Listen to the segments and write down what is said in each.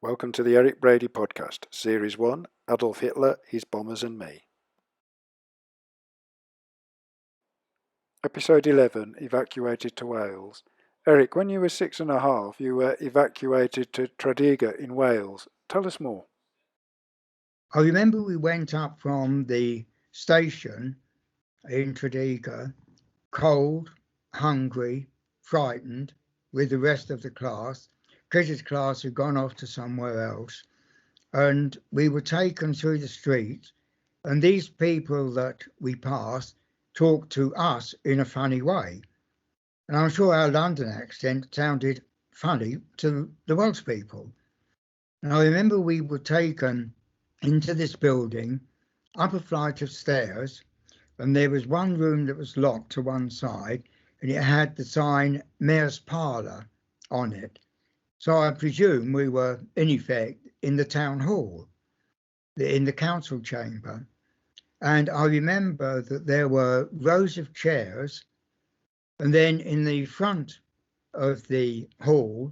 Welcome to the Eric Brady podcast, Series 1, Adolf Hitler, His Bombers and Me. Episode 11, Evacuated to Wales. Eric, when you were 6.5, you were evacuated to Tredegar in Wales. Tell us more. I remember we went up from the station in Tredegar, cold, hungry, frightened, with the rest of the class. Chris's class had gone off to somewhere else. And we were taken through the street, and these people that we passed talked to us in a funny way. And I'm sure our London accent sounded funny to the Welsh people. And I remember we were taken into this building, up a flight of stairs, and there was one room that was locked to one side, and it had the sign Mayor's Parlour on it. So I presume we were, in effect, in the town hall, in the council chamber. And I remember that there were rows of chairs, and then in the front of the hall,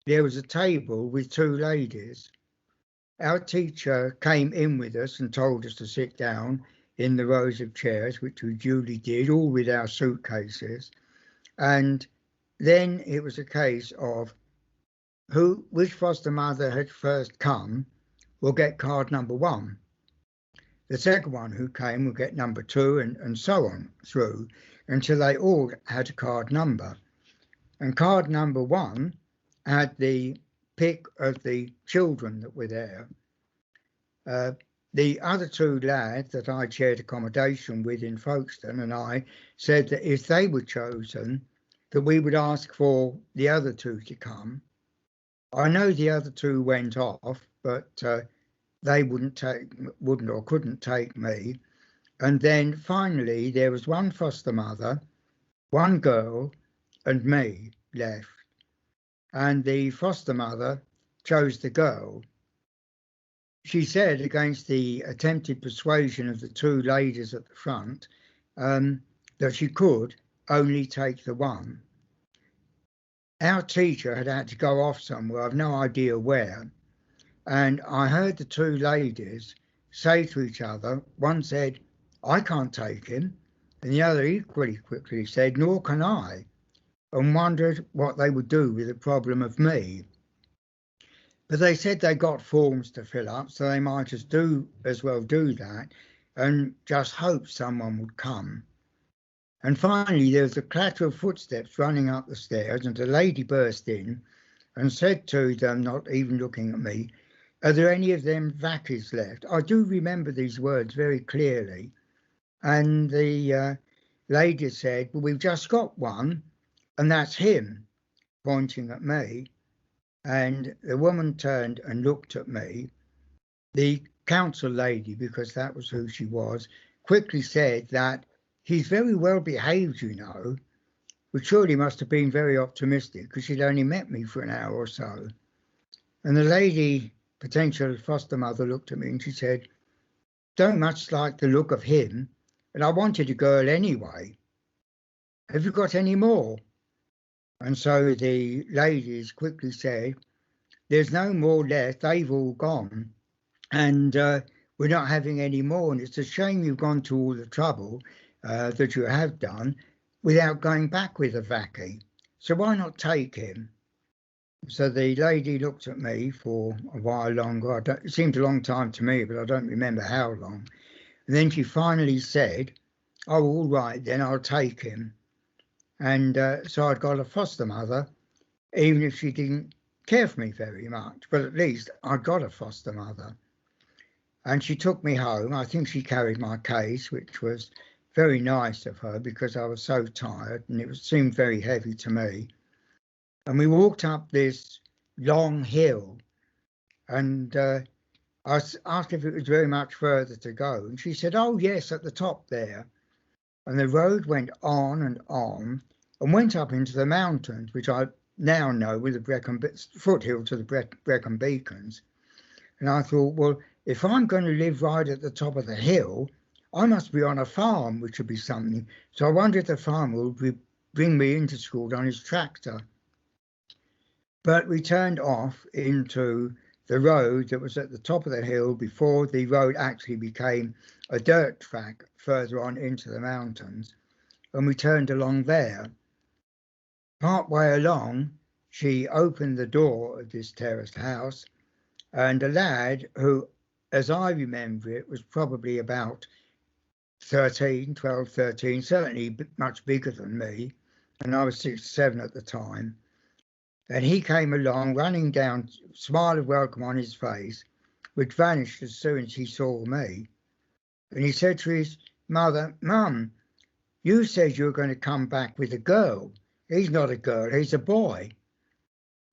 there was a table with two ladies. Our teacher came in with us and told us to sit down in the rows of chairs, which we duly did, all with our suitcases. And then it was a case of which foster mother had first come will get card number 1. The second one who came will get number 2, and so on through until they all had a card number. And card number 1 had the pick of the children that were there. The other 2 lads that I shared accommodation with in Folkestone and I said that if they were chosen, that we would ask for the other 2 to come. I know the other 2 went off, but they wouldn't or couldn't take me. And then finally there was one foster mother, one girl and me left. And the foster mother chose the girl. She said, against the attempted persuasion of the 2 ladies at the front, that she could only take the one. Our teacher had to go off somewhere, I've no idea where, and I heard the 2 ladies say to each other, one said, "I can't take him," and the other equally quickly said, "Nor can I," and wondered what they would do with the problem of me. But they said they got forms to fill up, so they might as well do that and just hope someone would come. And finally there was a clatter of footsteps running up the stairs, and a lady burst in and said to them, not even looking at me, "Are there any of them vaccies left?" I do remember these words very clearly. And the lady said, "Well, we've just got one, and that's him," pointing at me. And the woman turned and looked at me. The council lady, because that was who she was, quickly said that he's very well behaved, you know, which surely must have been very optimistic because she'd only met me for an hour or so. And the lady, potential foster mother, looked at me and she said, "Don't much like the look of him, and I wanted a girl anyway. Have you got any more?" And so the ladies quickly said, "There's no more left, they've all gone, and we're not having any more, and it's a shame you've gone to all the trouble that you have done without going back with a vackie. So why not take him?" So the lady looked at me for a while longer. It seemed a long time to me, but I don't remember how long. And then she finally said, "Oh, all right, then I'll take him." And so I'd got a foster mother, even if she didn't care for me very much, but at least I got a foster mother. And she took me home. I think she carried my case, which was very nice of her because I was so tired and it seemed very heavy to me. And we walked up this long hill, and I asked if it was very much further to go. And she said, "Oh yes, at the top there." And the road went on and went up into the mountains, which I now know were the foothill to the Brecon Beacons. And I thought, well, if I'm going to live right at the top of the hill, I must be on a farm, which would be something. So I wondered if the farmer would bring me into school on his tractor. But we turned off into the road that was at the top of the hill before the road actually became a dirt track further on into the mountains, and we turned along there. Part way along, she opened the door of this terraced house, and a lad who, as I remember it, was probably about 12, 13, certainly much bigger than me, and I was 6 or 7 at the time. And he came along, running down, smile of welcome on his face, which vanished as soon as he saw me. And he said to his mother, "Mum, you said you were going to come back with a girl. He's not a girl, he's a boy."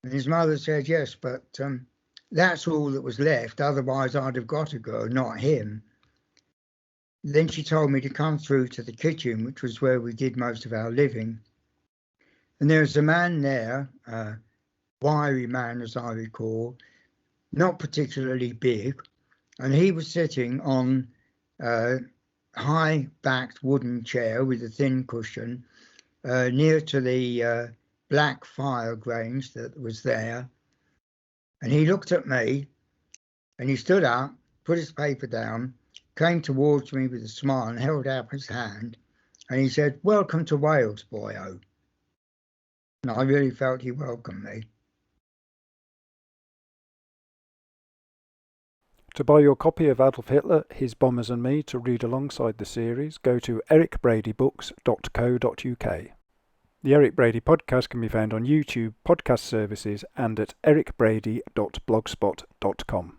And his mother said, "Yes, but that's all that was left. Otherwise, I'd have got a girl, not him." Then she told me to come through to the kitchen, which was where we did most of our living. And there was a man there, a wiry man, as I recall, not particularly big, and he was sitting on a high-backed wooden chair with a thin cushion near to the black fire grange that was there. And he looked at me, and he stood up, put his paper down, came towards me with a smile and held out his hand, and he said, "Welcome to Wales, boyo." And I really felt he welcomed me. To buy your copy of Adolf Hitler, His Bombers and Me to read alongside the series, go to ericbradybooks.co.uk. The Eric Brady podcast can be found on YouTube, podcast services, and at ericbrady.blogspot.com.